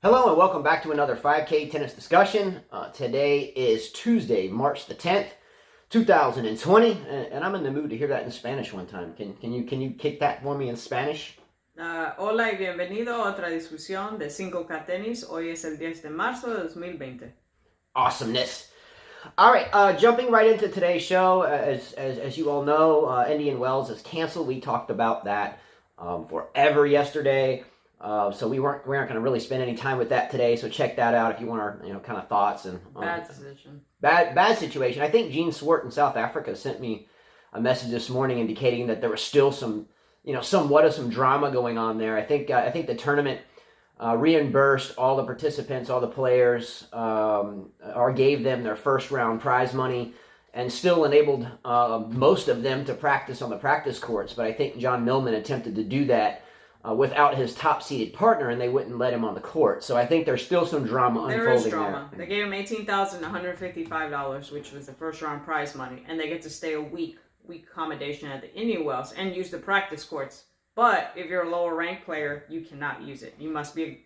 Hello and welcome back to another 5K tennis discussion. Today is Tuesday, March the 10th, 2020, and I'm in the mood to hear that in Spanish one time. Can you kick that for me in Spanish? Hola y bienvenido a otra discusión de 5K Tenis. Hoy es el 10 de marzo de 2020. Awesomeness. All right, jumping right into today's show. As you all know, Indian Wells is canceled. We talked about that forever yesterday. So we aren't going to really spend any time with that today. So check that out if you want our kind of thoughts and Bad decision. Bad situation. I think Gene Swart in South Africa sent me a message this morning indicating that there was still some somewhat of some drama going on there. I think the tournament reimbursed all the participants, all the players, or gave them their first round prize money, and still enabled most of them to practice on the practice courts. But I think John Millman attempted to do that without his top-seeded partner, and they wouldn't let him on the court. So I think there's still some drama unfolding there. There is drama. They gave him $18,155, which was the first-round prize money, and they get to stay a week accommodation at the Indian Wells and use the practice courts. But if you're a lower-ranked player, you cannot use it. You must be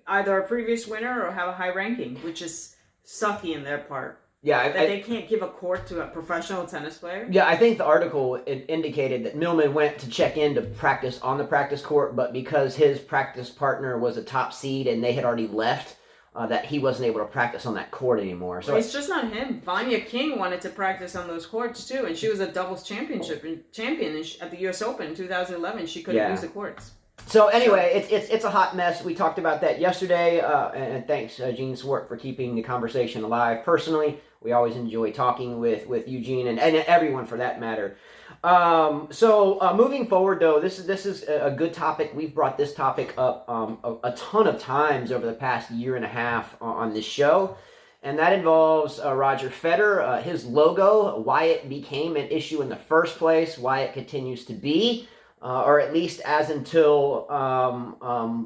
either a previous winner or have a high ranking, which is sucky in their part. Yeah, they can't give a court to a professional tennis player. Yeah, I think the article indicated that Millman went to check in to practice on the practice court, but because his practice partner was a top seed and they had already left, that he wasn't able to practice on that court anymore. So it's just not him. Vanya King wanted to practice on those courts too, and she was a doubles champion at the U.S. Open in 2011. She couldn't use the courts. So anyway, it's a hot mess. We talked about that yesterday, and thanks, Gene Swart, for keeping the conversation alive. Personally, we always enjoy talking with Eugene and everyone for that matter. So moving forward, though, this is a good topic. We've brought this topic up a ton of times over the past year and a half on this show, and that involves Roger Federer, his logo, why it became an issue in the first place, why it continues to be. Or at least as until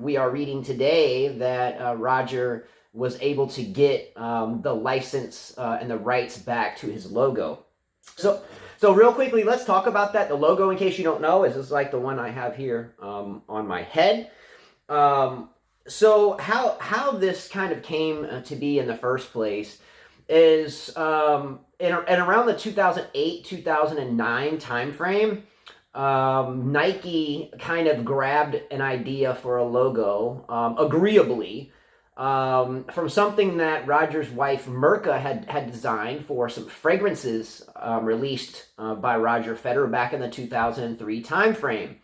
we are reading today that Roger was able to get the license and the rights back to his logo. So real quickly, let's talk about that. The logo, in case you don't know, is like the one I have here on my head. So how this kind of came to be in the first place is in around the 2008-2009 timeframe. Nike kind of grabbed an idea for a logo, agreeably, from something that Roger's wife Mirka had designed for some fragrances released by Roger Federer back in the 2003 timeframe.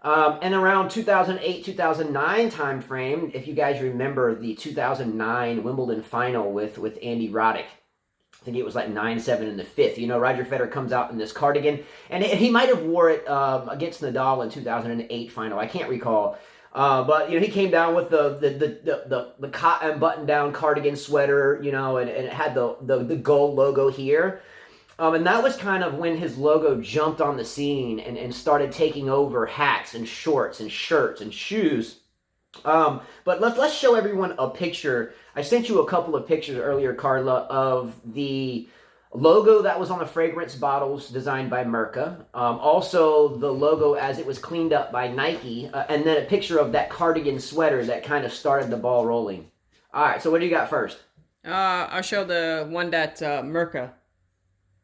And around 2008-2009 timeframe, if you guys remember the 2009 Wimbledon final with Andy Roddick. I think it was like 9-7 in the fifth. Roger Federer comes out in this cardigan, and he might have wore it against Nadal in 2008 final. I can't recall, but he came down with the cotton button-down cardigan sweater, and it had the gold logo here, and that was kind of when his logo jumped on the scene and started taking over hats and shorts and shirts and shoes. But let's show everyone a picture. I sent you a couple of pictures earlier, Carla, of the logo that was on the fragrance bottles designed by Mirka. Also, the logo as it was cleaned up by Nike, and then a picture of that cardigan sweater that kind of started the ball rolling. All right, so what do you got first? I'll show the one that Mirka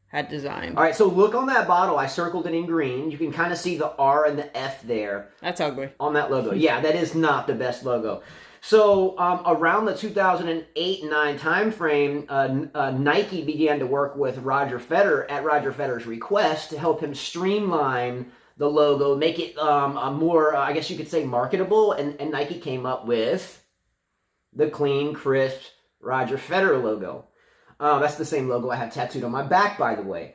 had designed. All right, so look on that bottle. I circled it in green. You can kind of see the R and the F there. That's ugly. On that logo. Yeah, that is not the best logo. So around the 2008-9 timeframe, Nike began to work with Roger Federer at Roger Federer's request to help him streamline the logo, make it more, I guess you could say, marketable. And Nike came up with the clean, crisp Roger Federer logo. That's the same logo I have tattooed on my back, by the way.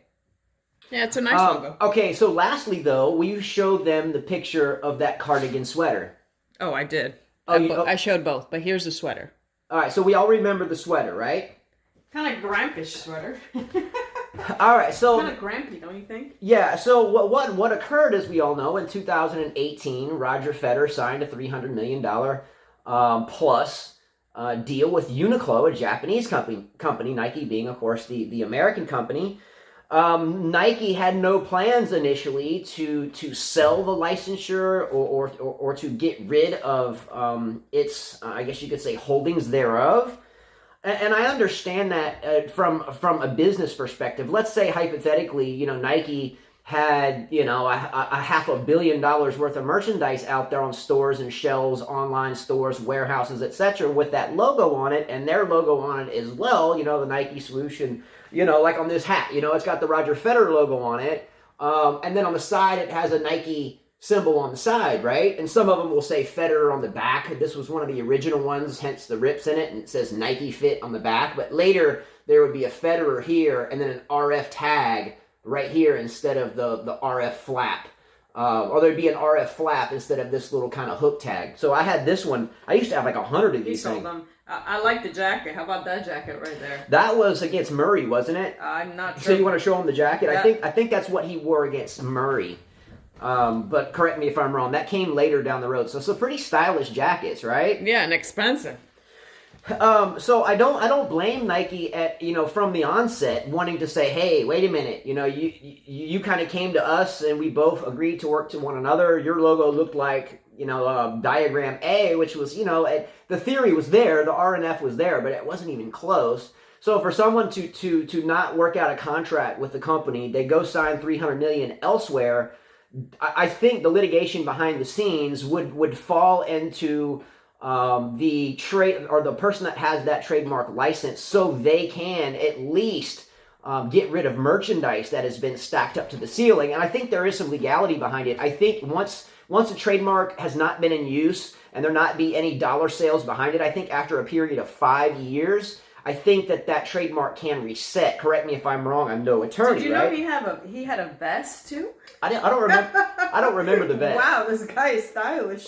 Yeah, it's a nice logo. Okay, so lastly, though, will you show them the picture of that cardigan sweater? Oh, I did. I showed both, but here's the sweater. All right, so we all remember the sweater, right? Kind of grampish sweater. All right, so... Kind of grampy, don't you think? Yeah, so what occurred, as we all know, in 2018, Roger Federer signed a $300 million plus deal with Uniqlo, a Japanese company, Nike being, of course, the American company. Nike had no plans initially to sell the licensure or to get rid of its, I guess you could say, holdings thereof. And I understand that from a business perspective. Let's say hypothetically, Nike had a $500 million worth of merchandise out there on stores and shelves, online stores, warehouses, etc., with that logo on it, and their logo on it as well. The Nike swoosh, and like on this hat, it's got the Roger Federer logo on it, and then on the side it has a Nike symbol on the side, right? And some of them will say Federer on the back. This was one of the original ones, hence the rips in it, and it says Nike Fit on the back. But later there would be a Federer here and then an RF tag right here instead of the RF flap. Or there'd be an RF flap instead of this little kind of hook tag. So I had this one. I used to have like 100 of these things. Them. I like the jacket. How about that jacket right there? That was against Murray, wasn't it? I'm not sure. So you want to show him the jacket? Yeah. I think that's what he wore against Murray. But correct me if I'm wrong. That came later down the road. So some pretty stylish jackets, right? Yeah, and expensive. So I don't blame Nike at from the onset wanting to say, hey, wait a minute, you kind of came to us and we both agreed to work to one another. Your logo looked like diagram A, which was the theory was there, the RNF was there, but it wasn't even close. So for someone to not work out a contract with the company, they go sign $300 million elsewhere. I think the litigation behind the scenes would fall into the trade or the person that has that trademark license, so they can at least get rid of merchandise that has been stacked up to the ceiling. And I think there is some legality behind it. I think once a trademark has not been in use and there not be any dollar sales behind it, I think after a period of 5 years, I think that trademark can reset. Correct me if I'm wrong. I'm no attorney. Did you right? know he had a vest too? I don't remember. I don't remember the vest. Wow, this guy is stylish.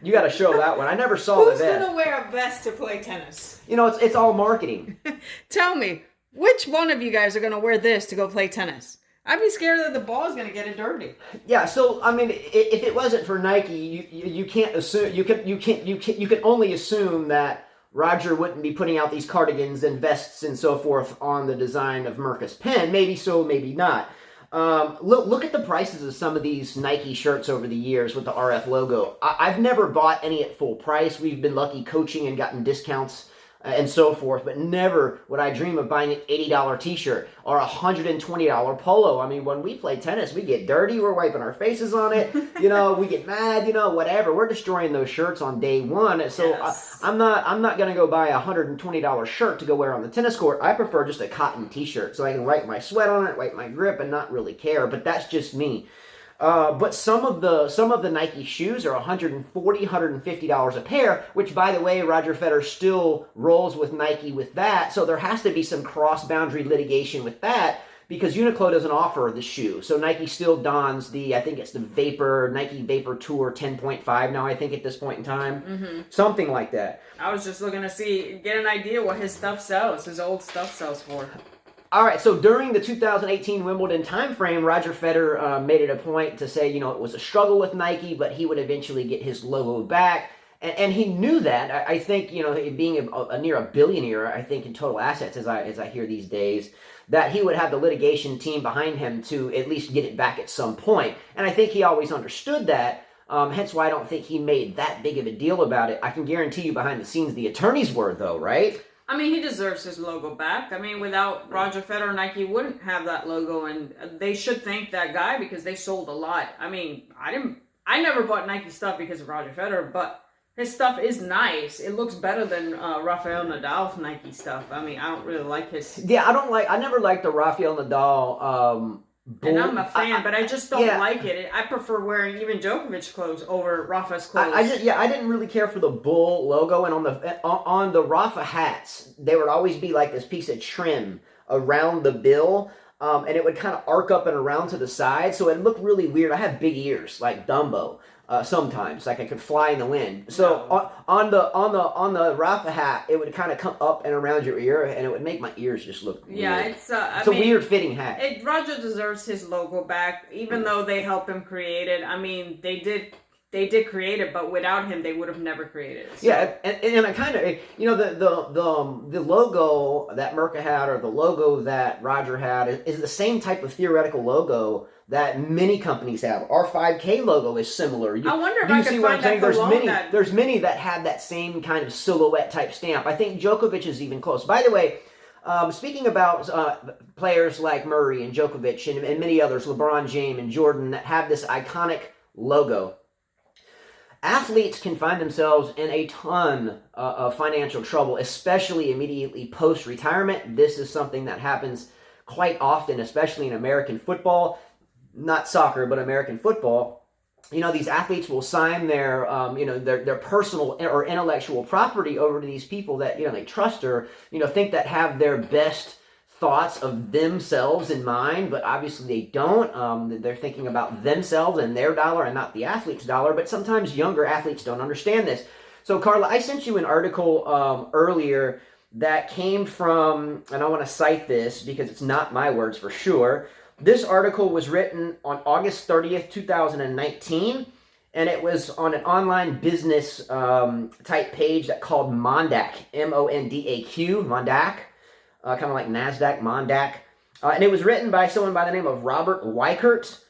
You got to show that one. I never saw the vest. Who's gonna wear a vest to play tennis? It's all marketing. Tell me, which one of you guys are gonna wear this to go play tennis? I'd be scared that the ball is gonna get it dirty. Yeah. So I mean, if it wasn't for Nike, you can't assume. You can only assume that Roger wouldn't be putting out these cardigans and vests and so forth on the design of Mirka's pen. Maybe so, maybe not. Look at the prices of some of these Nike shirts over the years with the RF logo. I've never bought any at full price. We've been lucky coaching and gotten discounts and so forth, but never would I dream of buying an $80 t-shirt or a $120 polo. I mean, when we play tennis, we get dirty, we're wiping our faces on it, we get mad, whatever. We're destroying those shirts on day one. So yes. I'm not going to go buy a $120 shirt to go wear on the tennis court. I prefer just a cotton t-shirt so I can wipe my sweat on it, wipe my grip, and not really care. But that's just me. But some of the Nike shoes are $140, $150 a pair, which, by the way, Roger Federer still rolls with Nike with that. So there has to be some cross-boundary litigation with that because Uniqlo doesn't offer the shoe. So Nike still dons I think it's the Nike Vapor Tour 10.5 now, I think, at this point in time. Mm-hmm. Something like that. I was just looking to get an idea what his stuff sells, his old stuff sells for. All right, so during the 2018 Wimbledon timeframe, Roger Federer made it a point to say, it was a struggle with Nike, but he would eventually get his logo back. And he knew that. I think, being a near a billionaire, I think, in total assets, as I hear these days, that he would have the litigation team behind him to at least get it back at some point. And I think he always understood that. Hence why I don't think he made that big of a deal about it. I can guarantee you behind the scenes the attorneys were, though, right? I mean, he deserves his logo back. I mean, without Roger Federer, Nike wouldn't have that logo, and they should thank that guy because they sold a lot. I mean, I never bought Nike stuff because of Roger Federer, but his stuff is nice. It looks better than Rafael Nadal's Nike stuff. I mean, I don't really like his. Yeah, I never liked the Rafael Nadal. And I'm a fan, but I just don't like it. I prefer wearing even Djokovic clothes over Rafa's clothes. I didn't really care for the bull logo, and on the Rafa hats, there would always be like this piece of trim around the bill, and it would kind of arc up and around to the side, so it looked really weird. I have big ears like Dumbo. Sometimes, like I could fly in the wind. So on the Rafa hat, it would kind of come up and around your ear, and it would make my ears just look weird. Yeah, it's a weird fitting hat. Roger deserves his logo back, even though they helped him create it. I mean, they they did create it, but without him, they would have never created it. So. Yeah, and I kind of, the logo that Merca had, or the logo that Roger had, is the same type of theoretical logo that many companies have. Our 5K logo is similar. I wonder if I could find that cologne that... There's many that have that same kind of silhouette type stamp. I think Djokovic is even close. By the way, speaking about players like Murray and Djokovic and many others, LeBron James and Jordan, that have this iconic logo, athletes can find themselves in a ton of financial trouble, especially immediately post-retirement. This is something that happens quite often, especially in American football. Not soccer, but American football. These athletes will sign their personal or intellectual property over to these people that, they trust or, think that have their best thoughts of themselves in mind, but obviously they don't. They're thinking about themselves and their dollar and not the athlete's dollar, but sometimes younger athletes don't understand this. So, Carla, I sent you an article earlier that came from, and I want to cite this because it's not my words for sure. This article was written on August 30th, 2019, and it was on an online business type page that called Mondak, M-O-N-D-A-Q, Mondak, kind of like NASDAQ, Mondak. And it was written by someone by the name of Robert Weichert.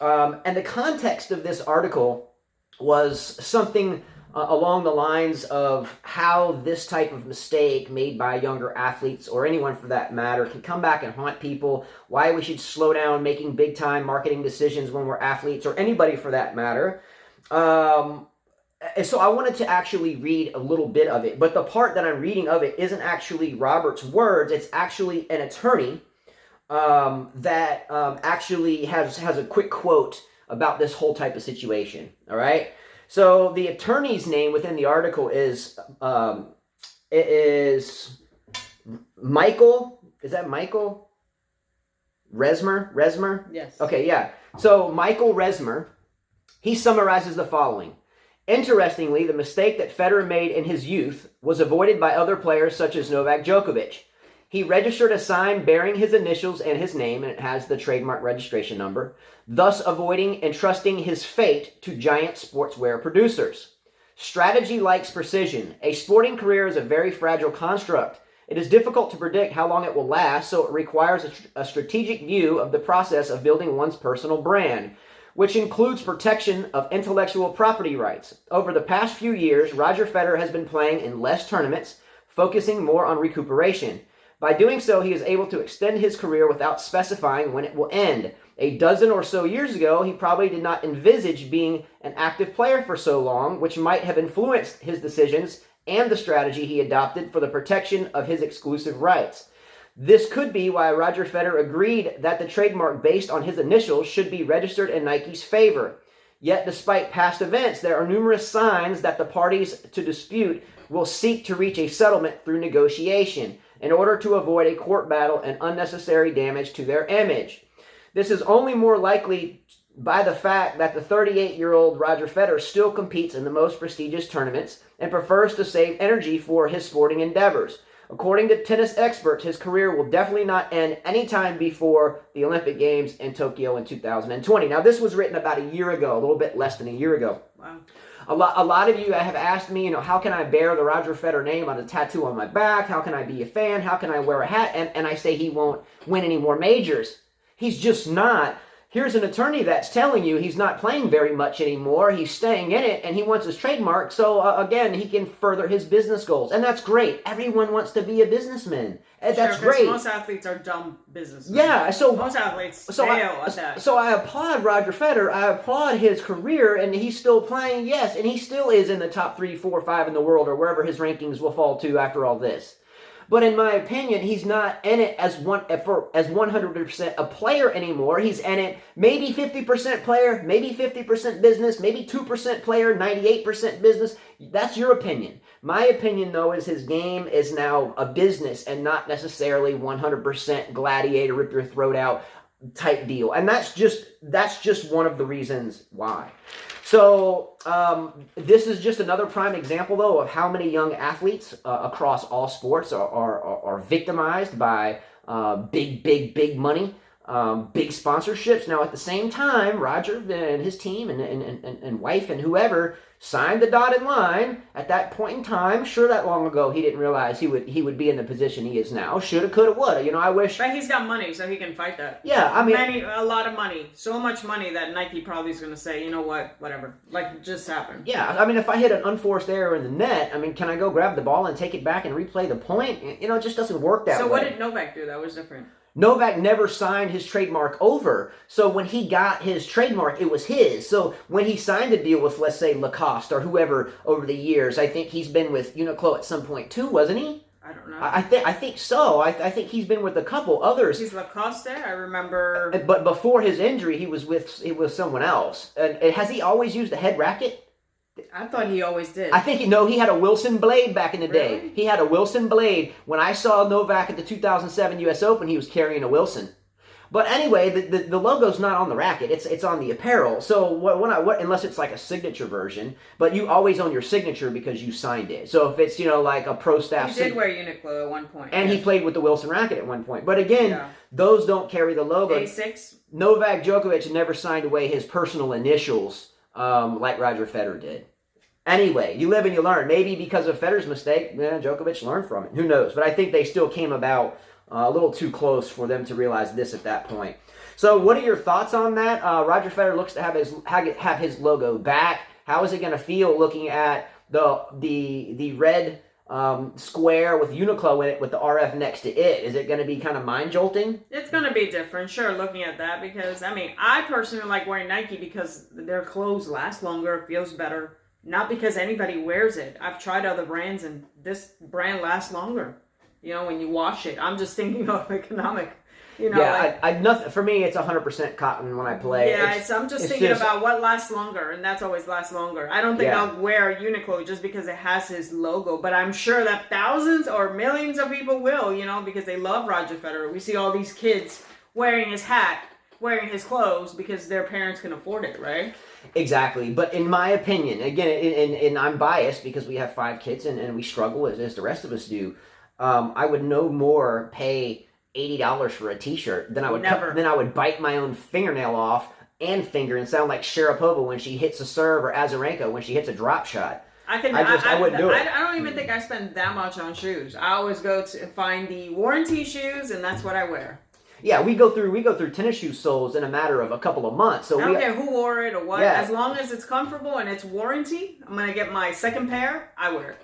And the context of this article was something along the lines of how this type of mistake made by younger athletes, or anyone for that matter, can come back and haunt people, why we should slow down making big-time marketing decisions when we're athletes, or anybody for that matter. And so I wanted to actually read a little bit of it, but the part that I'm reading of it isn't actually Robert's words. It's actually an attorney that actually has a quick quote about this whole type of situation, all right? So the attorney's name within the article is Michael. Is that Michael Resmer? Resmer? Yes. Okay, yeah. So Michael Resmer, he summarizes the following. Interestingly, the mistake that Federer made in his youth was avoided by other players such as Novak Djokovic. He registered a sign bearing his initials and his name, and it has the trademark registration number, thus avoiding entrusting his fate to giant sportswear producers. Strategy likes precision. A sporting career is a very fragile construct. It is difficult to predict how long it will last, so it requires a strategic view of the process of building one's personal brand, which includes protection of intellectual property rights. Over the past few years, Roger Federer has been playing in less tournaments, focusing more on recuperation. By doing so, he is able to extend his career without specifying when it will end. A dozen or so years ago, he probably did not envisage being an active player for so long, which might have influenced his decisions and the strategy he adopted for the protection of his exclusive rights. This could be why Roger Federer agreed that the trademark based on his initials should be registered in Nike's favor. Yet, despite past events, there are numerous signs that the parties to dispute will seek to reach a settlement through negotiation in order to avoid a court battle and unnecessary damage to their image. This is only more likely by the fact that the 38-year-old Roger Federer still competes in the most prestigious tournaments and prefers to save energy for his sporting endeavors. According to tennis experts, his career will definitely not end anytime before the Olympic Games in Tokyo in 2020. Now, this was written about a year ago, a little bit less than a year ago. Wow. A lot of you have asked me, how can I bear the Roger Federer name on a tattoo on my back? How can I be a fan? How can I wear a hat? And I say he won't win any more majors. He's just not. Here's an attorney that's telling you he's not playing very much anymore. He's staying in it, and he wants his trademark. So, again, he can further his business goals. And that's great. Everyone wants to be a businessman. And that's great. Most athletes are dumb businessmen. Yeah, so most athletes fail at that. So I applaud Roger Federer. I applaud his career, and he's still playing, yes, and he still is in the top 3, 4, 5 in the world, or wherever his rankings will fall to after all this. But in my opinion, he's not in it as 100% a player anymore. He's in it maybe 50% player, maybe 50% business, maybe 2% player, 98% business. That's your opinion. My opinion, though, is his game is now a business and not necessarily 100% gladiator, rip your throat out type deal. And that's just one of the reasons why. So this is just another prime example, though, of how many young athletes across all sports are victimized by big money big sponsorships. Now, at the same time, Roger and his team and wife and whoever signed the dotted line at that point in time. Sure, that long ago, he didn't realize he would be in the position he is now. Shoulda, coulda, woulda. You know, I wish. But he's got money, so he can fight that. Yeah, I mean, a lot of money, so much money that Nike probably is going to say, you know what, whatever, like it just happened. Yeah, I mean, if I hit an unforced error in the net, I mean, can I go grab the ball and take it back and replay the point? You know, it just doesn't work that way. So what did Novak do that was different? Novak never signed his trademark over. So when he got his trademark, it was his. So when he signed a deal with, let's say, Lacoste or whoever over the years, I think he's been with Uniqlo at some point too, wasn't he? I don't know. I think so. I think he's been with a couple others. He's Lacoste there? I remember. But before his injury, he was someone else. And has he always used a head racket? I thought he always did. I think he had a Wilson blade back in the day. Really? He had a Wilson blade. When I saw Novak at the 2007 U.S. Open, he was carrying a Wilson. But anyway, the logo's not on the racket. It's on the apparel. So what unless it's like a signature version, but you always own your signature because you signed it. So if it's like a pro staff. He did wear Uniqlo at one point. And he played with the Wilson racket at one point. But again, those don't carry the logo. A6. Novak Djokovic never signed away his personal initials like Roger Federer did. Anyway, you live and you learn. Maybe because of Federer's mistake, Djokovic learned from it. Who knows? But I think they still came about a little too close for them to realize this at that point. So what are your thoughts on that? Roger Federer looks to have his logo back. How is it going to feel looking at the red square with Uniqlo in it with the RF next to it? Is it going to be kind of mind-jolting? It's going to be different, sure, looking at that, because, I mean, I personally like wearing Nike because their clothes last longer, it feels better. Not because anybody wears it. I've tried other brands, and this brand lasts longer. When you wash it. I'm just thinking of economic. Yeah, nothing for me. It's 100% cotton when I play. Yeah, I'm just thinking about what lasts longer, and that's always lasts longer. I don't think I'll wear Uniqlo just because it has his logo, but I'm sure that thousands or millions of people will. Because they love Roger Federer. We see all these kids wearing his hat, wearing his clothes because their parents can afford it, right? Exactly. But in my opinion, again, and I'm biased because we have 5 kids and we struggle as the rest of us do, I would no more pay $80 for a t-shirt than I would bite my own fingernail off and finger and sound like Sharapova when she hits a serve or Azarenka when she hits a drop shot. I wouldn't do it. I don't even think I spend that much on shoes. I always go to find the warranty shoes, and that's what I wear. Yeah, we go through tennis shoe soles in a matter of a couple of months. So I don't care who wore it or what. Yeah. As long as it's comfortable and it's warranty, I'm going to get my second pair. I wear it.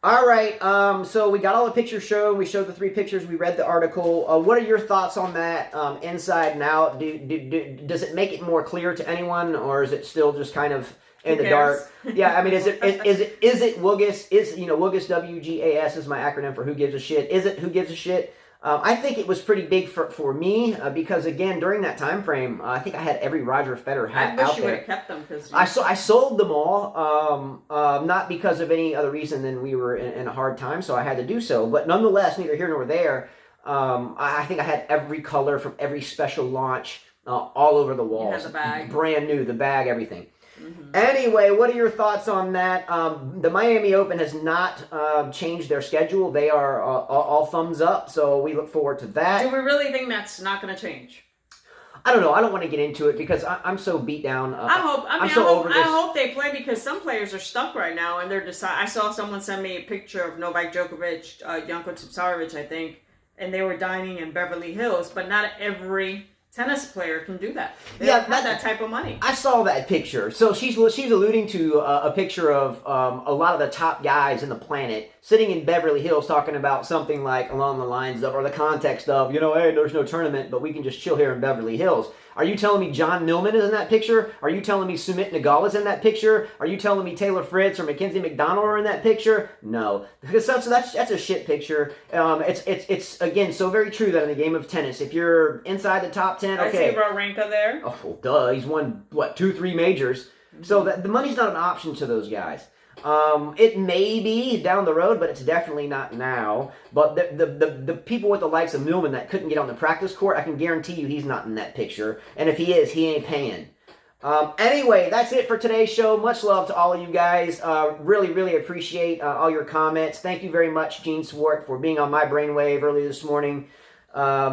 All right. So we got all the pictures shown. We showed the 3 pictures. We read the article. What are your thoughts on that inside and out? Does it make it more clear to anyone, or is it still just kind of in the dark? Yeah, I mean, is it WGAS? WGAS, WGAS is my acronym for Who Gives a Shit. Is it Who Gives a Shit? I think it was pretty big for me because, again, during that time frame, I think I had every Roger Federer hat out there. I wish you would have kept them. I sold them all, not because of any other reason than we were in a hard time, so I had to do so. But nonetheless, neither here nor there, I think I had every color from every special launch all over the walls. You had the bag. Brand new, the bag, everything. Mm-hmm. Anyway, what are your thoughts on that? The Miami Open has not changed their schedule. They are all thumbs up, so we look forward to that. Do we really think that's not going to change? I don't know. I don't want to get into it because I'm so beat down. I hope they play because some players are stuck right now and they're I saw someone send me a picture of Novak Djokovic, Janko Tipsarevic, I think, and they were dining in Beverly Hills, but not every tennis player can do that. They don't have that type of money. I saw that picture. So she's alluding to a picture of a lot of the top guys in the planet sitting in Beverly Hills talking about something like along the lines of, or the context of, hey, there's no tournament, but we can just chill here in Beverly Hills. Are you telling me John Millman is in that picture? Are you telling me Sumit Nagal is in that picture? Are you telling me Taylor Fritz or Mackenzie McDonald are in that picture? No, because that's a shit picture. It's again so very true that in the game of tennis, if you're inside the top 10, okay. I see Wawrinka there. Oh, well, duh. He's won 2-3 majors, mm-hmm. So that the money's not an option to those guys. It may be down the road, but it's definitely not now. But the people with the likes of Millman that couldn't get on the practice court, I can guarantee you he's not in that picture. And if he is, he ain't paying. Anyway, that's it for today's show. Much love to all of you guys. Really, really appreciate all your comments. Thank you very much, Gene Swart, for being on my brainwave early this morning.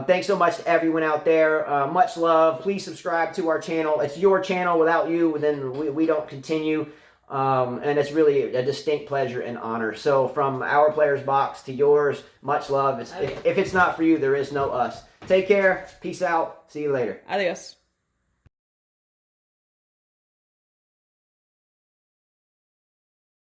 Thanks so much to everyone out there. Much love. Please subscribe to our channel. It's your channel. Without you, then we don't continue. And it's really a distinct pleasure and honor. So from our players box to yours, much love. If it's not for you, there is no us. Take care. Peace out. See you later. Adios.